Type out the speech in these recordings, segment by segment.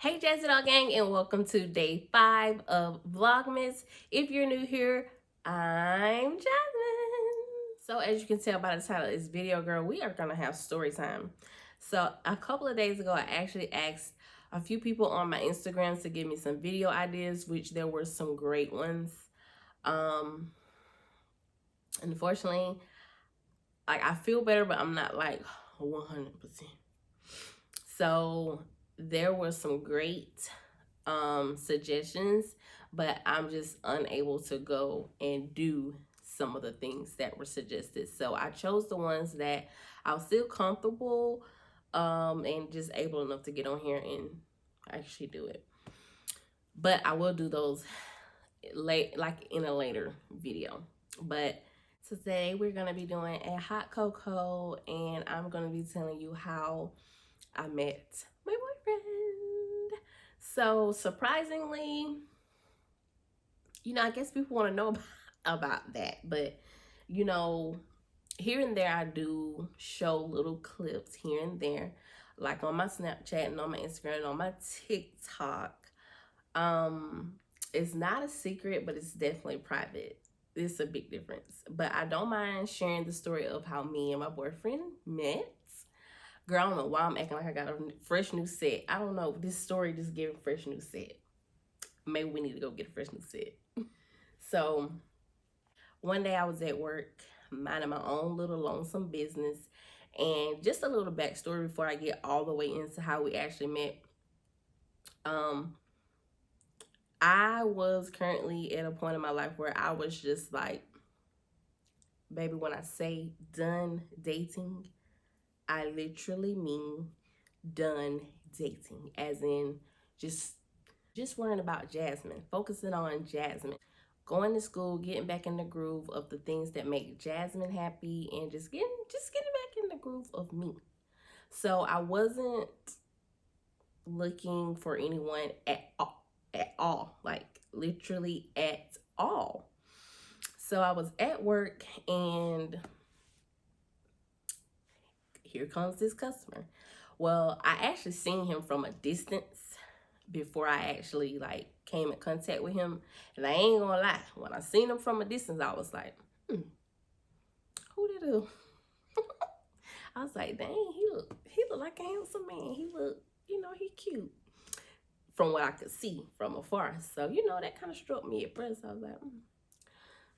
Hey Jazzy Dog Gang, and welcome to day 5 of Vlogmas. If you're new here, I'm Jasmine. So as you can tell by the title, it's Video Girl. We are going to have story time. So a couple of days ago, I actually asked a few people on my Instagram to give me some video ideas, which there were some great ones. Unfortunately, I feel better, but I'm not like 100%. So there were some great suggestions, but I'm just unable to go and do some of the things that were suggested. So I chose the ones that I was still comfortable and just able enough to get on here and actually do it. But I will do those late, like in a later video. But today we're gonna be doing a hot cocoa, and I'm gonna be telling you how I met my boyfriend. So surprisingly, I guess people want to know about that, but here and there I do show little clips here and there, like on my Snapchat and on my Instagram and on my TikTok. It's not a secret, but it's definitely private. It's a big difference, but I don't mind sharing the story of how me and my boyfriend met. Girl, I don't know why I'm acting like I got a fresh new set. I don't know. This story just giving fresh new set. Maybe we need to go get a fresh new set. So one day I was at work, minding my own little lonesome business. And just a little backstory before I get all the way into how we actually met. I was currently at a point in my life where I was just like, baby, when I say done dating, I literally mean done dating, as in just worrying about Jasmine, focusing on Jasmine, going to school, getting back in the groove of the things that make Jasmine happy, and just getting back in the groove of me. So I wasn't looking for anyone at all, like literally at all. So I was at work, and here comes this customer. Well, I actually seen him from a distance before I actually like came in contact with him. And I ain't gonna lie, when I seen him from a distance, I was like, who did it? I was like, dang, he look like a handsome man. He look, he cute from what I could see from afar. So, that kind of struck me at first. I was like,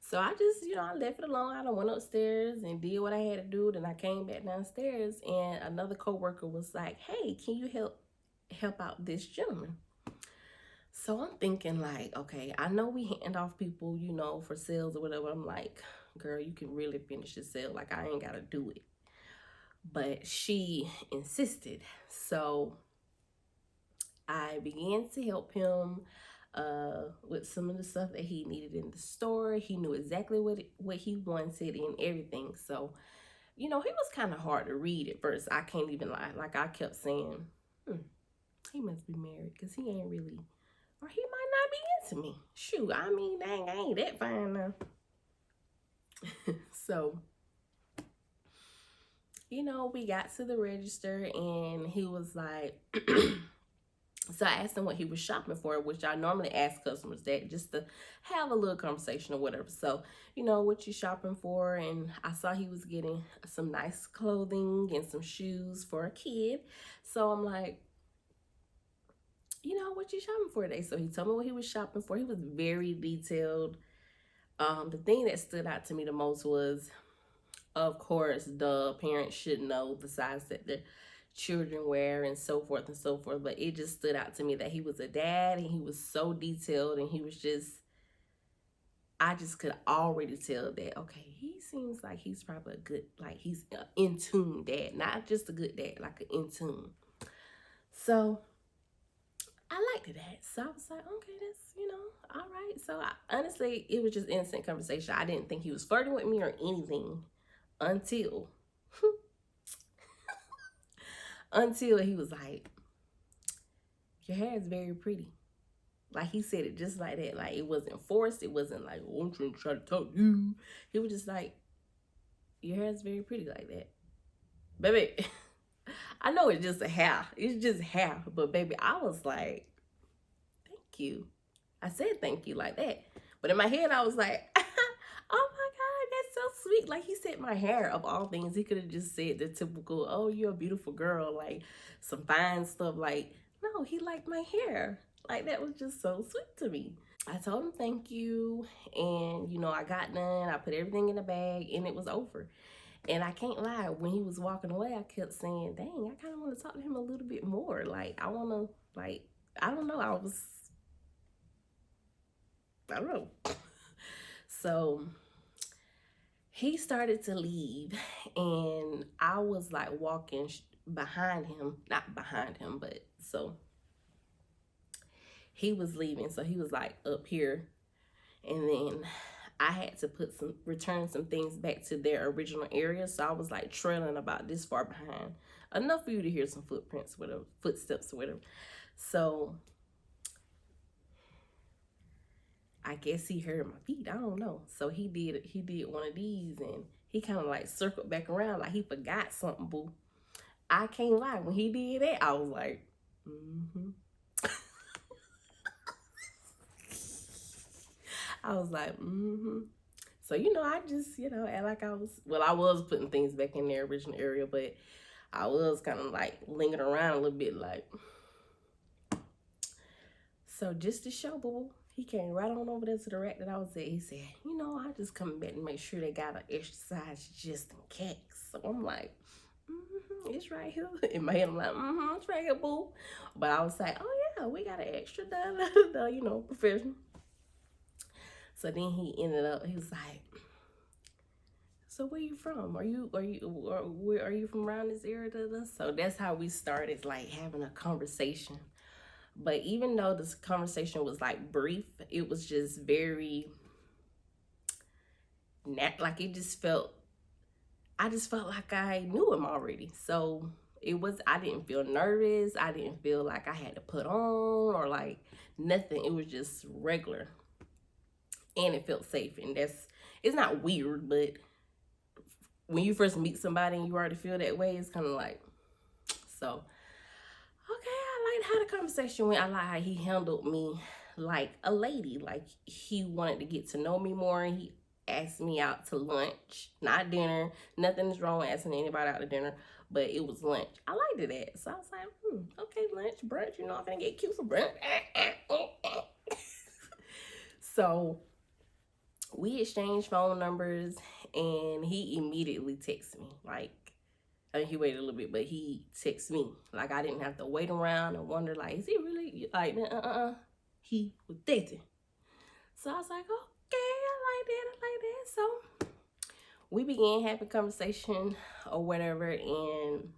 So I just, I left it alone. I went upstairs and did what I had to do. Then I came back downstairs, and another coworker was like, hey, can you help out this gentleman? So I'm thinking like, okay, I know we hand off people, for sales or whatever. I'm like, girl, you can really finish the sale. Like, I ain't got to do it. But she insisted. So I began to help him with some of the stuff that he needed in the store. He knew exactly what he wanted and everything. So, he was kind of hard to read at first. I can't even lie. Like, I kept saying, he must be married because he ain't really, or he might not be into me. Shoot, I mean, dang, I ain't that fine now. So, we got to the register, and he was like, so I asked him what he was shopping for, which I normally ask customers that just to have a little conversation or whatever. So, what you shopping for? And I saw he was getting some nice clothing and some shoes for a kid. So I'm like, what you shopping for today? So he told me what he was shopping for. He was very detailed. The thing that stood out to me the most was, of course, the parents should know the size that the children wear and so forth and so forth. But it just stood out to me that he was a dad, and he was so detailed, and he was just, I just could already tell that, okay, he seems like he's probably a good, like he's an in tune dad, not just a good dad, like an in tune. So I liked that. So I was like, okay, that's, all right. So honestly, it was just innocent conversation. I didn't think he was flirting with me or anything until he was like, your hair is very pretty. Like, he said it just like that. Like, it wasn't forced. It wasn't like, oh, I'm trying to talk to you. He was just like, your hair is very pretty like that. Baby, I know it's just a hair. It's just hair. But baby, I was like, thank you. I said thank you like that. But in my head, I was like, oh my God, that's so sweet. Like he said my hair of all things. He could have just said the typical, oh, you're a beautiful girl, like some fine stuff. Like, no, he liked my hair. Like that was just so sweet to me. I told him thank you, and I got done. I put everything in the bag, and it was over. And I can't lie, when he was walking away, I kept saying, dang, I kind of want to talk to him a little bit more. Like, I want to, like, I don't know. I don't know. So he started to leave, and I was like walking behind him, not behind him, but so he was leaving. So he was like up here, and then I had to return some things back to their original area. So I was like trailing about this far behind, enough for you to hear some footprints, whatever, footsteps, or whatever. So I guess he heard my feet. I don't know. So he did one of these, and he kind of like circled back around like he forgot something, boo. I can't lie. When he did that, I was like, mm-hmm. I was like, mm-hmm. So, I just, act like I was putting things back in their original area, but I was kind of like lingering around a little bit, like. So just to show, boo, he came right on over there to the rack that I was at. He said, I just coming back to make sure they got an extra size just in case. So I'm like, it's right here. In my head, I'm like, it's right here, boo. But I was like, oh yeah, we got an extra, professional. So then he ended up, he was like, so where you from? Are you from around this area? So that's how we started, like, having a conversation. But even though this conversation was like brief, it was just very like I just felt like I knew him already. So I didn't feel nervous. I didn't feel like I had to put on or like nothing. It was just regular. And it felt safe. And it's not weird, but when you first meet somebody and you already feel that way, it's kind of like, so. Okay, I liked how the conversation went. I like how he handled me like a lady. Like he wanted to get to know me more. And he asked me out to lunch, not dinner. Nothing is wrong with asking anybody out to dinner, but it was lunch. I liked that. So I was like, okay, lunch, brunch. I'm gonna get cute for brunch. So we exchanged phone numbers, and he immediately texted me like. I mean, he waited a little bit, but he texted me. Like, I didn't have to wait around and wonder, like, is he really, like, he was dating. So I was like, okay, I like that. So we began having conversation or whatever, and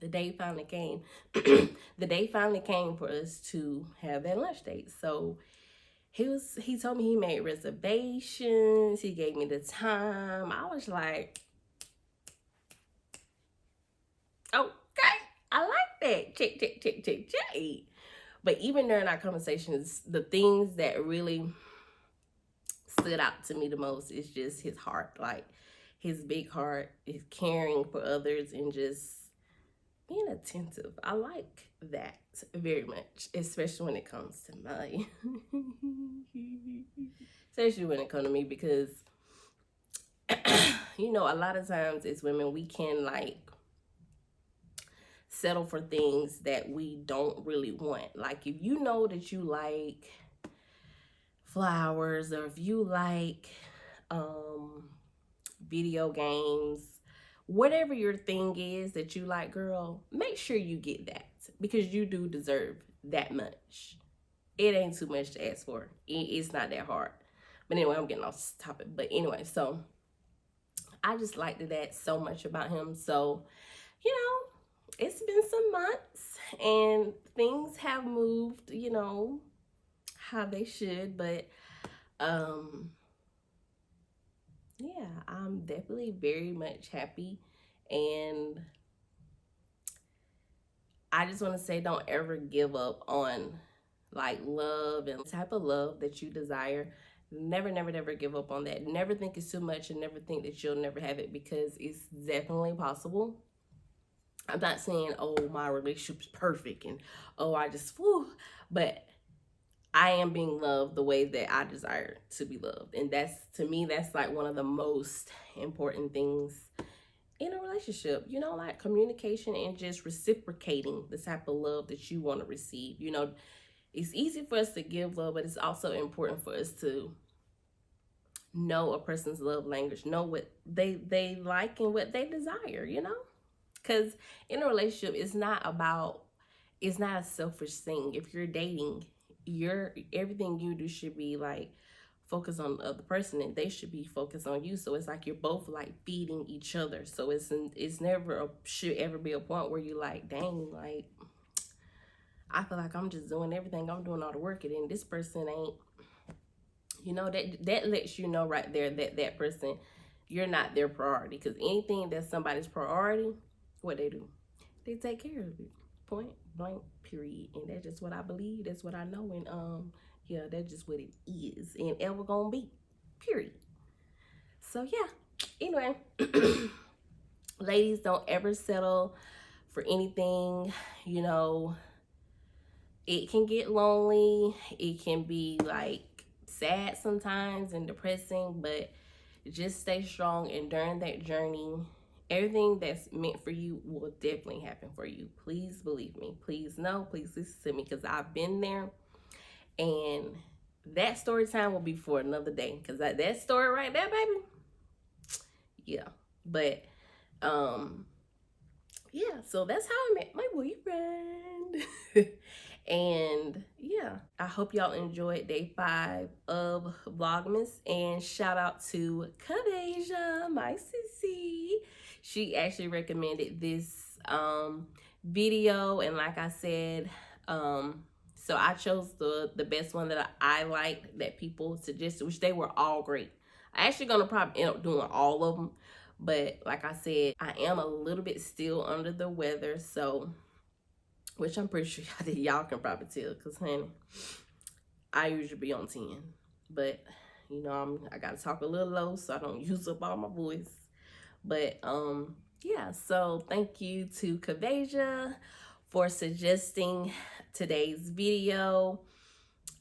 the day finally came. The day finally came for us to have that lunch date. So he told me he made reservations. He gave me the time. I was like, okay, I like that. Check. But even during our conversations, the things that really stood out to me the most is just his heart. Like his big heart, his caring for others, and just being attentive. I like that very much, especially when it comes to my especially when it comes to me, because a lot of times as women we can like settle for things that we don't really want. Like if you know that you like flowers, or if you like video games, whatever your thing is that you like, girl, make sure you get that, because you do deserve that much. It ain't too much to ask for. It's not that hard. But anyway, I'm getting off this topic. But anyway, so I just liked that so much about him. So, it's been some months and things have moved, how they should. But yeah, I'm definitely very much happy. And I just want to say, don't ever give up on like love and type of love that you desire. Never give up on that. Never think it's too much, and never think that you'll never have it, because it's definitely possible. I'm not saying, oh, my relationship is perfect and oh, I just, whew, but I am being loved the way that I desire to be loved. And that's, to me, that's like one of the most important things in a relationship, you know, like communication and just reciprocating the type of love that you want to receive. You know, it's easy for us to give love, but it's also important for us to know a person's love language, know what they like and what they desire, you know? Because in a relationship, it's not a selfish thing. If you're dating, your everything you do should be like focused on the other person, and they should be focused on you. So it's like you're both like feeding each other. So it's never should ever be a point where you like, dang, like I feel like I'm just doing everything, I'm doing all the work, and then this person ain't. You know, that lets you know right there that that person, you're not their priority. Because anything that's somebody's priority, what they do, they take care of it. Point blank, period. And that's just what I believe. That's what I know. And yeah, that's just what it is and ever gonna be. Period. So yeah. Anyway, ladies, don't ever settle for anything. You know, it can get lonely. It can be like sad sometimes and depressing, but just stay strong. And during that journey, everything that's meant for you will definitely happen for you. Please believe me. Please know. Please listen to me, because I've been there. And that story time will be for another day, because that story right there, baby. Yeah. But yeah, so that's how I met my boyfriend. And yeah, I hope y'all enjoyed day 5 of Vlogmas. And shout out to Kadeja, my sissy. She actually recommended this video, and like I said, so I chose the best one that I liked that people suggested, which they were all great. I actually gonna probably end up doing all of them, but like I said, I am a little bit still under the weather, so, which I'm pretty sure y'all can probably tell, because honey, I usually be on 10. But you know, I gotta talk a little low so I don't use up all my voice. But yeah, so thank you to Kavasia for suggesting today's video.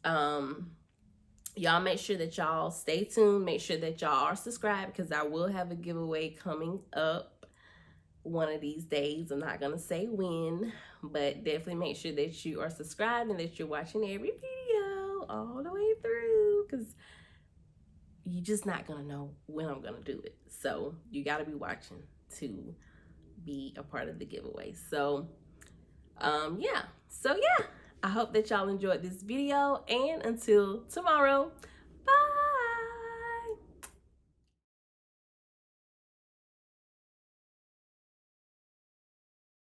Y'all make sure that y'all stay tuned. Make sure that y'all are subscribed, because I will have a giveaway coming up one of these days. I'm not gonna say when, but definitely make sure that you are subscribed and that you're watching every video all the way through, because you're just not gonna know when I'm gonna do it. So you gotta be watching to be a part of the giveaway. So yeah, I hope that y'all enjoyed this video, and until tomorrow,